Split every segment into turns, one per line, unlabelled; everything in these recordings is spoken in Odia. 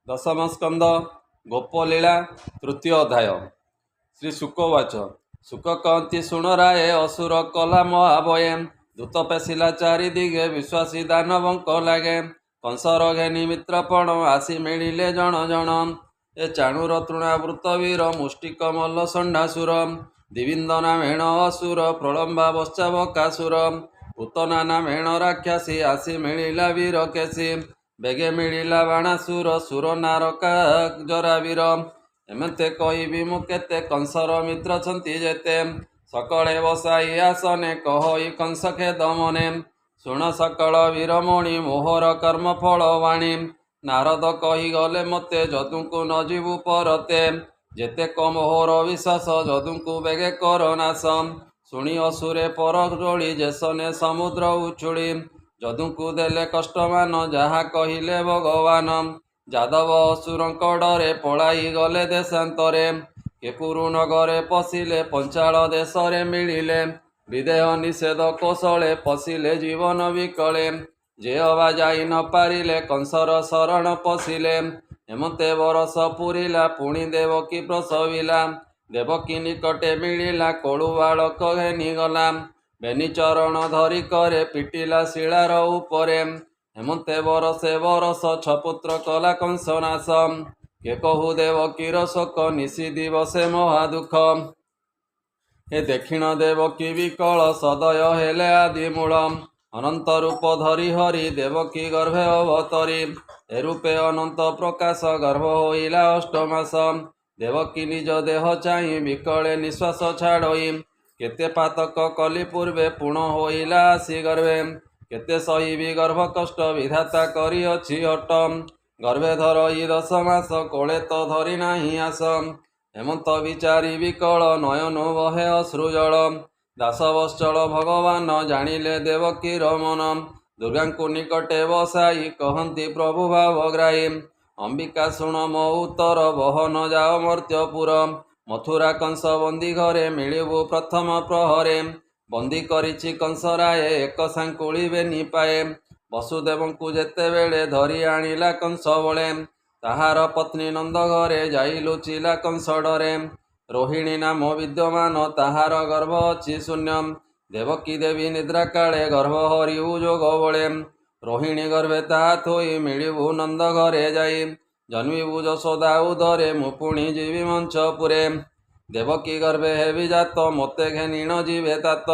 दशम स्कंद गोपलीला तृतीय अध्याय। श्री शुकवाच शुक कहती शुण राये असुर कला महाभये दूत पेशिला चारिदिगे विश्वासी दानवंक लागे कंसर घेनी मित्रपण आसी मिलिले जण जण ए चाणुर तृणावृत वीर मुष्टिक मल्ल षण्ढासुर दिविंदना मेण असुर प्रलंबा बश्चावकासुर पूतना मेण राक्षसी आसी मिलिला वीर केसी बेगे मिलिला बाणासुर सुर नारका जरावीर एमते कहबी मु केते कंसर मित्र छंती जेते सकले बसाई आसने कहई कंस खेद मने शुण सकल वीरमणि मोहर कर्म फल वाणी नारद कही गले मते जदुଙ୍କୁ न जीवु परते जेते मोहर विश्वास जदुଙ୍କୁ बेगे कर नाश शुणी असुरे पर जोड़ी जेसने समुद्र उछुड़ी जदुଙ୍କୁ देले कष्टमान जहा कहिले भगवान जादव असुरଙ୍କ डरे पलाई गले देशांतरे केपुरु नगरे पशिले पंचाल देशरे मिलिले विदेह निषेध कौशले पशिले जीवन विकले जे अबा जाई न पारिले कंसर शरण पशिले हेमते बरस पुरिला पुणी देवकी प्रसविला देवकी निकटे मिलिला कोळु बालक घेनी गला बेनी चरण धरी करे पिटिला शिलार उपरे हेमंते बरसे बरस छपुत्र कला कंसनाश के कहु देवकीर शोक निशी दिवसे महादुख हे दक्षिण देवकी विकल सदय हेले आदि मूल अनंत रूप धरी हरि देवकी गर्भे अवतरी ए रूपे अनंत प्रकाश गर्भ होइला अष्टमास देवकी निज देह चाहि विकले निश्वास छाड़ई केते पातक कली पूर्वे पुण होइला आसी गर्भे केते सहिबी गर्भ कष्ट विधाता करी अछि हट गर्भे धरई 10 मास कोले तो धरी नाही आस हेमंत विचारी विकल नयन बहे अश्रुजल दासवश्चल भगवान जानिले देवकीर मन दुर्गाଙ୍କୁ निकटे बसाई कहंती प्रभु भावग्राही अंबिका शुण मो उत्तर बहन जाओ मर्त्यपुर मथुरा कंस बंदी घरे मिलिबु प्रथम प्रहरे बंदी करिछि कंसराये एक सांकुली बेनी पाए वसुदेवଙ୍କୁ जेतेबेले धरी आनिला कंस बळे ताहार पत्नी नंद घरे जाई लुचिला कंस डरे रोहिणी नाम विद्यमान ताहार गर्भ अछि शून्य देवकी देवी निद्रा काले गर्भ हरिउ जोग बळे रोहिणी गर्भे ताहा थोई मिलिबु नंद घरे जाई जन्मिबु यशोदा उदरे मु पुणी जीवी मंचपुरे देवकी गर्भे हेबि जात मते घेनिण जीवे तात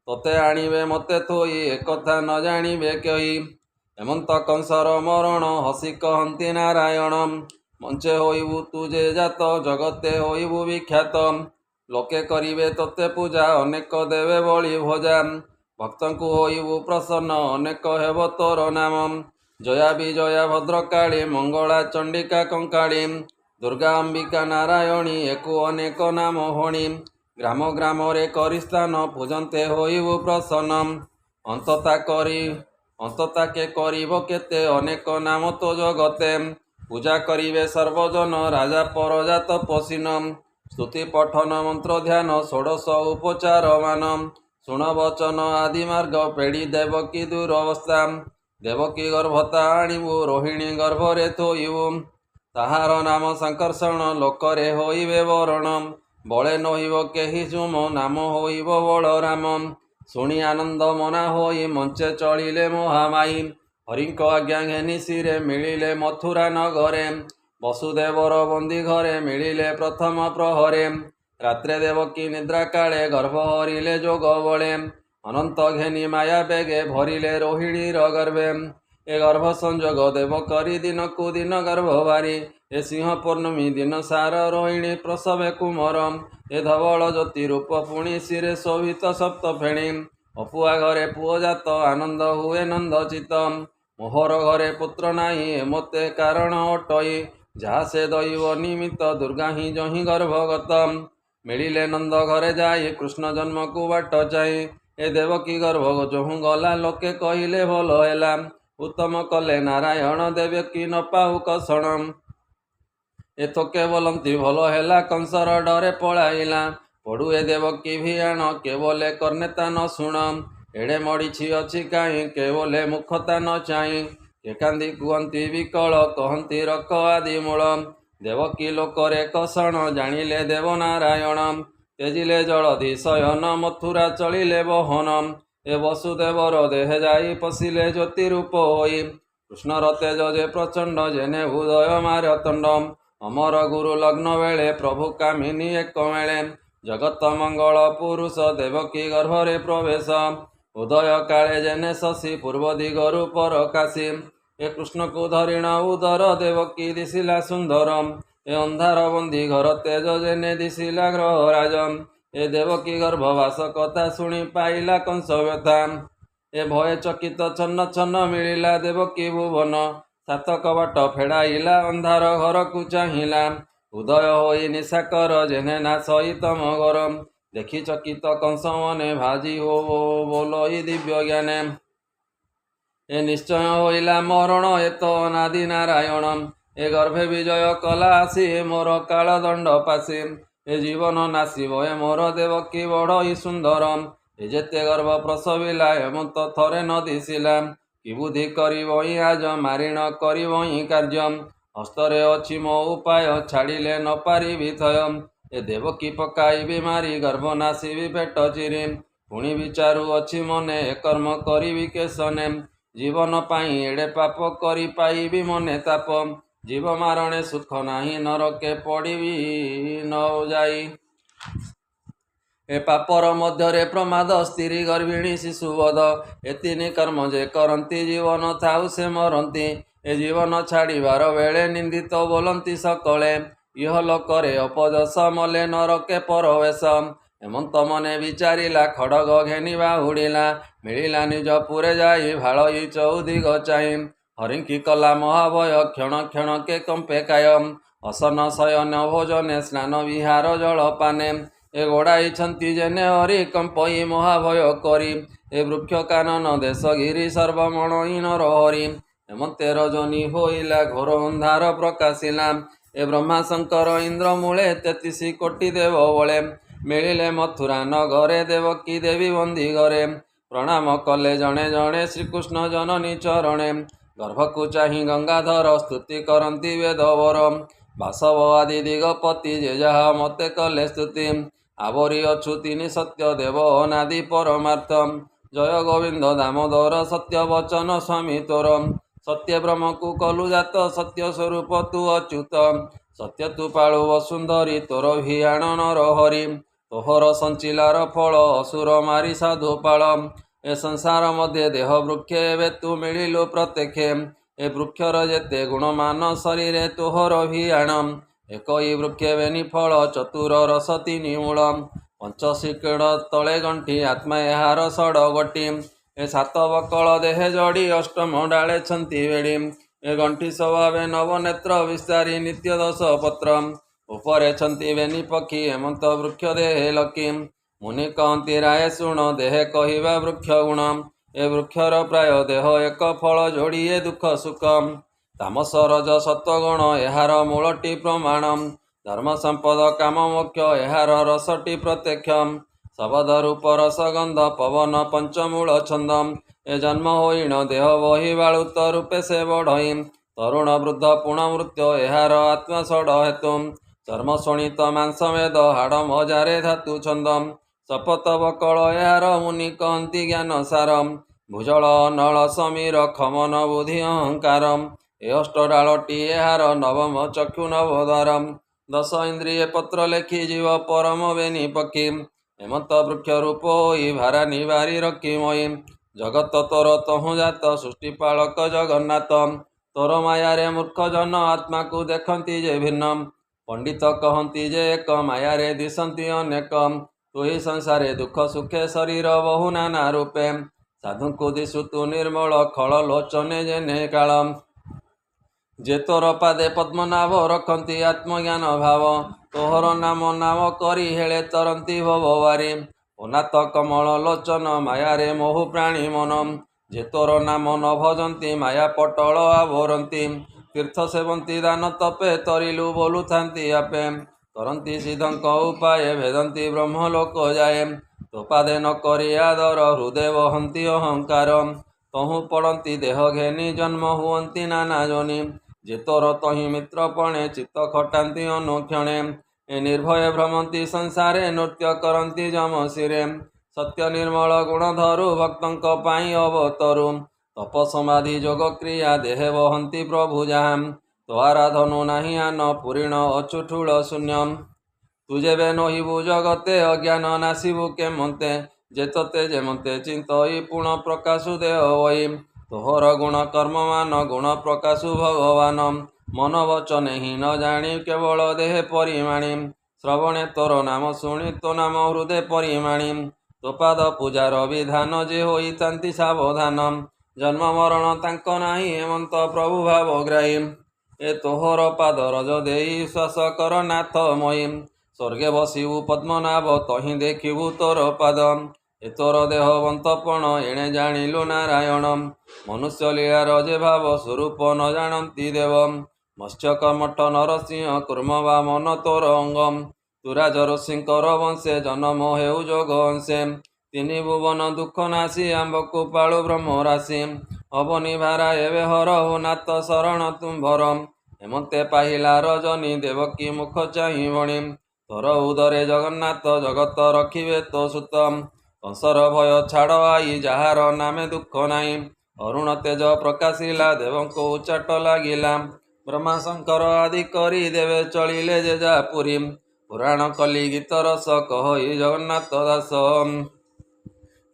तोते आनिबे मते थोई एकथा न जानिबे केही हेमंत कंसर मरण हसी कहंती नारायण मंचे होइबु तु जे जात जगते होइबु विख्यात लोके करिबे तोते पूजा अनेक देवे बळी भोजा भक्तଙ୍କୁ होइबु प्रसन्न अनेक हेब तोर नाम जया विजया भद्रकाली मंगला चंडिका कंकाली दुर्गा अंबिका नारायणी एकु अनेक नाम होणी ग्राम ग्राम रे करी स्थान पूजन्ते होइबु प्रसन्न अंतता के करिब केते अनेक नाम तो जगते पूजा करिवे सर्वजन राजा परजा तपस्विन स्तुति पठन मंत्र ध्यान षोडश उपचार मान शुण वचन आदि मार्ग पेड़ी देवकी दूर अवस्था देवकी गर्भता आनिबु रोहिणी गर्भरे थोइबु ताहार नाम संकर्षण लोकरे होइबे वरण बळे नहिब केहि सुम नाम होइब बलराम शुणी आनंद मना होई मंचे चलिले महामाई हरिंक आज्ञा घेनी सिरे मिलिले मथुरा नगरे वसुदेवर बंदी घरे मिलिले प्रथम प्रहरे रात्रे देवकी निद्रा काले गर्भ हरिले जोग बळे अनंत घेनी माया बेगे भरिले रोहिणीर गर्भे ए गर्भ संजोग देव करी दिन को दिन गर्भ बारी ए सिंह पूर्णमी दिन सार रोहिणी प्रसवे कुमर ए धवल ज्योति रूप पुणी शिरे शोभित सप्त फेणी अपुआ घरे पुओ जात आनंद हुए नंद चित मोहर घरे पुत्र नाही एमते कारण अटई जहा से दैव निमित्त दुर्गा ही जही गर्भगत मिलिले नंद घरे जाई कृष्ण जन्म को बाट जाई ए देवकी गर्भ जोहु गला लोके कहिले भल हेला उत्तम कले नारायण देवकी न पाहु कषण एथोके बोलंती भल हेला कंसर डरे पळाइला पड़ु ए देवकी भियाण केवले कर्नेता न शुण एड़े मड़ीछि अछि काई केवले मुखता न चाई ଏକାନ୍ଦି କୁହନ୍ତି ବିକଳ କହନ୍ତି ରକ ଆଦି ମୂଳ ଦେବକୀ ଲୋକରେ କଷଣ ଜାଣିଲେ ଦେବନାରାୟଣ ତେଜିଲେ ଜଳଧି ଶୟନ ମଥୁରା ଚଳିଲେ ବହନ ଏ ବସୁଦେବର ଦେହେ ଯାଇ ପଶିଲେ ଜ୍ୟୋତି ରୂପ ହୋଇ କୃଷ୍ଣର ତେଜ ଯେ ପ୍ରଚଣ୍ଡ ଜେନେ ଉଦୟ ମାରତଣ୍ଡ ଅମର ଗୁରୁ ଲଗ୍ନ ବେଳେ ପ୍ରଭୁ କାମିନୀ ଏକ ମେଳେ ଜଗତ ମଙ୍ଗଳ ପୁରୁଷ ଦେବକୀ ଗର୍ଭରେ ପ୍ରବେଶ ଉଦୟ କାଳେ ଜେନେ ଶଶୀ ପୂର୍ବ ଦିଗରୁ ପରକାଶୀ ଏ କୃଷ୍ଣକୁ ଧରିଣ ଉଦର ଦେବକୀ ଦିଶିଲା ସୁନ୍ଦର ଏ ଅନ୍ଧାର ବନ୍ଦୀ ଘର ତେଜ ଜେନେ ଦିଶିଲା ଗ୍ରହରାଜ ଏ ଦେବକୀ ଗର୍ଭବାସ କଥା ଶୁଣି ପାଇଲା କଂସ ବ୍ୟଥା ଏ ଭୟ ଚକିତ ଛନ୍ନ ଛନ୍ନ ମିଳିଲା ଦେବକୀ ଭୁବନ ସାତ କବାଟ ଫେଡ଼ାଇଲା ଅନ୍ଧାର ଘରକୁ ଚାହିଁଲା ଉଦୟ ହୋଇ ନିଶାକର ଜେନେ ନା ସହିତମ ଗରମ ଦେଖି ଚକିତ କଂସ ମନେ ଭାଜି ହୋ ବୋଲଇ ଦିବ୍ୟ ଜ୍ଞାନେ ଏ ନିଶ୍ଚୟ ହୋଇଲା ମରଣ ଏତ ଅନାଦି ନାରାୟଣ ଏ ଗର୍ଭେ ବିଜୟ କଲା ଆସି ମୋର କାଳ ଦଣ୍ଡ ପାଶି ଏ ଜୀବନ ନାସିବ ଏ ମୋର ଦେବକୀ ବଡ଼ଇ ସୁନ୍ଦର ଏ ଯେତେ ଗର୍ଭ ପ୍ରସବିଲା ଏମନ୍ତ ଥରେ ନ ଦିଶିଲା କି ବୁଦ୍ଧି କରିବଇଁ ଆଜ ମାରିଣ କରିବଇଁ କାର୍ଯ୍ୟ ହସ୍ତରେ ଅଛି ମୋ ଉପାୟ ଛାଡ଼ିଲେ ନ ପାରିବି ଥୟ ଏ ଦେବକୀ ପକାଇବି ମାରି ଗର୍ଭ ନାସିବି ପେଟ ଚିରି ପୁଣି ବିଚାରୁ ଅଛି ମନେ ଏ କର୍ମ କରିବି କେଶନେ ଜୀବନ ପାଇଁ ଏଡ଼େ ପାପ କରି ପାଇବି ମନେ ତାପ ଜୀବ ମାରଣେ ସୁଖ ନାହିଁ ନରକେ ପଡ଼ିବି ନ ଯାଇ ଏ ପାପର ମଧ୍ୟରେ ପ୍ରମାଦ ସ୍ତ୍ରୀ ଗର୍ଭିଣୀ ଶିଶୁବଧ ଏ ତିନି କର୍ମ ଯେ କରନ୍ତି ଜୀବନ ଥାଉ ସେ ମରନ୍ତି ଏ ଜୀବନ ଛାଡ଼ିବାର ବେଳେ ନିନ୍ଦିତ ବୋଲନ୍ତି ସକଳେ ଇହଲୋକରେ ଅପଯଶ ମଲେ ନରକେ ପରବେଶ ହେମନ୍ତ ମନେ ବିଚାରିଲା ଖଡ଼ଗ ଘେନି ବାହୁଡ଼ିଲା ମିଳିଲା ନିଜ ପୁରେ ଯାଇ ଭାଳଇ ଚଉଦିଗ ଚାହିଁ ହରିଙ୍କି କଲା ମହାଭୟ କ୍ଷଣ କ୍ଷଣକେ କମ୍ପେ କାୟ ଅସନ ଶୟନ ଭୋଜନେ ସ୍ନାନ ବିହାର ଜଳପାନେ ଏ ଗୋଡ଼ାଇଛନ୍ତି ଜେନେ ହରି କମ୍ପଇ ମହାଭୟ କରି ଏ ବୃକ୍ଷ କାନନ ଦେଶଗିରି ସର୍ବମଣଇ ନର ହରି ହେମନ୍ତେ ରଜନୀ ହୋଇଲା ଘୋର ଅନ୍ଧାର ପ୍ରକାଶିଲା ଏ ବ୍ରହ୍ମା ଶଙ୍କର ଇନ୍ଦ୍ର ମୂଳେ 33 କୋଟି ଦେବ ବଳେ ମିଳିଲେ ମଥୁରା ନଗରେ ଦେବକୀ ଦେବୀ ବନ୍ଦୀ ଘରେ ପ୍ରଣାମ କଲେ ଜଣେ ଜଣେ ଶ୍ରୀକୃଷ୍ଣ ଜନନୀ ଚରଣେ ଗର୍ଭକୁ ଚାହିଁ ଗଙ୍ଗାଧର ସ୍ତୁତି କରନ୍ତି ବେଦବର ବାସବ ଆଦି ଦିଗପତି ଯେ ଯାହା ମତେ କଲେ ସ୍ତୁତି ଆବରି ଅଛୁ ତିନି ସତ୍ୟ ଦେବ ଅନାଦି ପରମାର୍ଥ ଜୟ ଗୋବିନ୍ଦ ଦାମୋଦର ସତ୍ୟ ବଚନ ସ୍ୱାମୀ ତୋର ସତ୍ୟ ବ୍ରହ୍ମକୁ କଲୁ ଜାତ ସତ୍ୟ ସ୍ୱରୂପ ତୁ ଅଚ୍ୟୁତ ସତ୍ୟ ତୁ ପାଳୁ ବସୁନ୍ଧରୀ ତୋର ଭିଆଣ ନର ହରି ତୋହର ସଞ୍ଚିଲାର ଫଳ ଅସୁର ମାରି ସାଧୁ ପାଳ ଏ ସଂସାର ମଧ୍ୟ ଦେହ ବୃକ୍ଷେ ଏବେ ତୁ ମିଳିଲୁ ପ୍ରତ୍ୟକ୍ଷେ ଏ ବୃକ୍ଷର ଯେତେ ଗୁଣମାନ ଶରୀରେ ତୋହର ଭିଆଣ ଏକଇ ବୃକ୍ଷେ ବେନି ଫଳ ଚତୁର ରସ ତିନି ମୂଳ ପଞ୍ଚଶିକେଡ଼ ତଳେ ଗଣ୍ଠି ଆତ୍ମା ଏହାର ଷଡ଼ ଗୋଟି ଏ ସାତ ବକଳ ଦେହେ ଜଡ଼ି ଅଷ୍ଟମ ଡାଳେ ଛନ୍ତି ବେଡ଼ି ଏ ଗଣ୍ଠି ସ୍ୱଭାବେ ନବନେତ୍ର ବିସ୍ତାରୀ ନିତ୍ୟ ଦଶ ପତ୍ର ଉପରେ ଛନ୍ତି ବେନି ପକ୍ଷୀ ହେମନ୍ତ ବୃକ୍ଷ ଦେହେ ଲକି ମୁନି କହନ୍ତି ରାୟ ଶୁଣ ଦେହେ କହିବା ବୃକ୍ଷ ଗୁଣ ଏ ବୃକ୍ଷର ପ୍ରାୟ ଦେହ ଏକ ଫଳ ଯୋଡ଼ିଏ ଦୁଃଖ ସୁଖ ତାମସ ରଜ ସତ୍ୱଗୁଣ ଏହାର ମୂଳଟି ପ୍ରମାଣ ଧର୍ମ ସମ୍ପଦ କାମ ମୋକ୍ଷ ଏହାର ରସଟି ପ୍ରତ୍ୟକ୍ଷ ଶବଦ ରୂପ ରସଗନ୍ଧ ପବନ ପଞ୍ଚମୂଳ ଛନ୍ଦ ଏ ଜନ୍ମ ହୋଇଣ ଦେହ ବହି ବାଳୁତ ରୂପେ ସେ ବଢ଼ଇ ତରୁଣ ବୃଦ୍ଧ ପୁଣ ମୃତ୍ୟୁ ଏହାର ଆତ୍ମା ଷଡ଼ ହେତୁ ଚର୍ମ ଶୋଣିତ ମାଂସ ମେଦ ହାଡ଼ ମଜାରେ ଧାତୁ ଛନ୍ଦ ଶପଥ ବକଳ ଏହାର ମୁନି କହନ୍ତି ଜ୍ଞାନ ସାର ଭୁଜଳ ନଳ ସମୀର ଖମନ ବୁଦ୍ଧି ଅହଙ୍କାର ଏ ଅଷ୍ଟଡାଳଟି ଏହାର ନବମ ଚକ୍ଷୁ ନବଦ୍ୱାର ଦଶ ଇନ୍ଦ୍ରିୟ ପତ୍ର ଲେଖି ଯିବ ପରମ ବେନି ପକ୍ଷୀ ହେମନ୍ତ ବୃକ୍ଷ ରୂପ ହୋଇ ଭାରା ନିବାରି ରଖିମଇ ଜଗତ ତୋର ତହୁଁ ଜାତ ସୃଷ୍ଟି ପାଳକ ଜଗନ୍ନାଥ ତୋର ମାୟାରେ ମୂର୍ଖ ଜନ ଆତ୍ମାକୁ ଦେଖନ୍ତି ଯେ ଭିନ୍ନ ପଣ୍ଡିତ କହନ୍ତି ଯେ ଏକ ମାୟାରେ ଦିଶନ୍ତି ଅନେକ ତୁହି ସଂସାରେ ଦୁଃଖ ସୁଖେ ଶରୀର ବହୁ ନାନା ରୂପେ ସାଧୁଙ୍କୁ ଦିଶୁ ତୁ ନିର୍ମଳ ଖଳ ଲୋଚନେ ଜେନେ କାଳ ଯେ ତୋର ପାଦେ ପଦ୍ମନାଭ ରଖନ୍ତି ଆତ୍ମଜ୍ଞାନ ଭାବ ତୋହର ନାମ ନାମ କରି ହେଳେ ତରନ୍ତି ଭବବାରୀ ଅନାଥ କମଳ ଲୋଚନ ମାୟାରେ ମୋହୁ ପ୍ରାଣୀ ମନ ଯେ ତୋର ନାମ ନ ଭଜନ୍ତି ମାୟା ପଟଳ ଆବରନ୍ତି ତୀର୍ଥ ସେବନ୍ତି ଦାନ ତପେ ତରିଲୁ ବୋଲୁଥାନ୍ତି ଆପେ କରନ୍ତି ସିଦ୍ଧଙ୍କ ଉପାୟ ଭେଦନ୍ତି ବ୍ରହ୍ମଲୋକ ଯାଏ ତୋ ପାଦେ ନ କରି ଆଦର ହୃଦୟ ବହନ୍ତି ଅହଙ୍କାର ତହୁଁ ପଡ଼ନ୍ତି ଦେହ ଘେନି ଜନ୍ମ ହୁଅନ୍ତି ନାନା ଜନି। ଯେ ତୋର ତହିଁ ମିତ୍ରପଣେ ଚିତ୍ତ ଖଟାନ୍ତି ଅନୁକ୍ଷଣେ। ଏ ନିର୍ଭୟ ଭ୍ରମନ୍ତି ସଂସାରେ ନୃତ୍ୟ କରନ୍ତି ଯମଶିରେ। ସତ୍ୟ ନିର୍ମଳ ଗୁଣ ଧରୁ ଭକ୍ତଙ୍କ ପାଇଁ ଅବତରୁ। ତପ ସମାଧି ଯୋଗ କ୍ରିୟା ଦେହେ ବହନ୍ତି ପ୍ରଭୁ ଯାହା। ତ ଆରାଧନୁ ନାହିଁ ଆନ ପୁରିଣ ଅଛୁଠୁଳ ଶୂନ୍ୟ। ତୁ ଯେବେ ନହିବୁ ଜଗତେ ଅଜ୍ଞାନ ନାସିବୁ କେମନ୍ତେ। ଯେ ତତେ ଯେମନ୍ତେ ଚିନ୍ତଇ ପୁଣ ପ୍ରକାଶୁ ଦେହ ବହି। ତୋହର ଗୁଣ କର୍ମମାନ ଗୁଣ ପ୍ରକାଶୁ ଭଗବାନ। ମନ ବଚନେ ହିଁ ନ ଜାଣି କେବଳ ଦେହେ ପରିମାଣି। ଶ୍ରବଣେ ତୋର ନାମ ଶୁଣି ତୋ ନାମ ହୃଦେ ପରିମାଣି। ତୋ ପାଦ ପୂଜାର ବିଧାନ ଯେ ହୋଇଥାନ୍ତି ସାବଧାନ। ଜନ୍ମ ମରଣ ତାଙ୍କ ନାହିଁ ହେମନ୍ତ ପ୍ରଭୁ ଭାବଗ୍ରାହୀ। ଏ ତୋହର ପାଦ ରଜ ଦେଇ ଶ୍ୱାସ କର ନାଥମୟୀ। ସ୍ୱର୍ଗେ ବସିବୁ ପଦ୍ମନାଭ ତହିଁ ଦେଖିବୁ ତୋର ପାଦ। ଏ ତୋର ଦେହ ବନ୍ତପଣ ଏଣେ ଜାଣିଲୁ ନାରାୟଣ। ମନୁଷ୍ୟ ଲୀଳାର ଯେ ଭାବ ସ୍ୱରୂପ ନ ଜାଣନ୍ତି ଦେବ। ମତ୍ସ୍ୟ ମଠ ନରସିଂହ କୁର୍ମ ବାମନ ତୋର ଅଙ୍ଗ। ତୁ ରାଜ ଋଷିଙ୍କର ବଂଶେ ଜନମ ହେଉ ଯୋଗ ଅଂଶେ। ତିନି ଭୁବନ ଦୁଃଖ ନାଶୀ ଆମ୍ବକୁ ପାଳୁ ବ୍ରହ୍ମ ରାଶି। ଅବନି ଭାରା ଏବେ ହରହୁ ନାଥ ଶରଣ ତୁମ୍ଭର। ହେମନ୍ତେ ପାହିଲା ରଜନୀ ଦେବକୀ ମୁଖ ଚାହିଁ ବଣି। ତୋର ଉଦରେ ଜଗନ୍ନାଥ ଜଗତ ରଖିବେ ତୋ ସୁତ। କଂସର ଭୟ ଛାଡ଼ ଆଇ ଯାହାର ନାମେ ଦୁଃଖ ନାହିଁ। ଅରୁଣ ତେଜ ପ୍ରକାଶିଲା ଦେବଙ୍କୁ ଉଚାଟ ଲାଗିଲା। ବ୍ରହ୍ମା ଶଙ୍କର ଆଦି କରି ଦେବେ ଚଳିଲେ ଯେ ଯା ପୁରୀ। ପୁରାଣ କଲି ଗୀତ ରସ କହଇ ଜଗନ୍ନାଥ ଦାସ।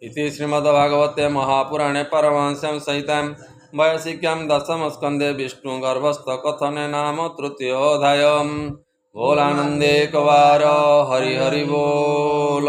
ଇତି ଶ୍ରୀମଦ୍ଭାଗବତେ ମହାପୁରାଣେ ପାରମହଂସ୍ୟାଂ ସହିତାଂ ବୟସିକ୍ୟାଂ ଦଶମ ସ୍କନ୍ଧେ ବିଷ୍ଣୁ ଗର୍ଭସ୍ଥ କଥନେ ନାମ ତୃତୀୟ ଅଧ୍ୟାୟ। बोल आनंदे कवार हरि हरि बोल।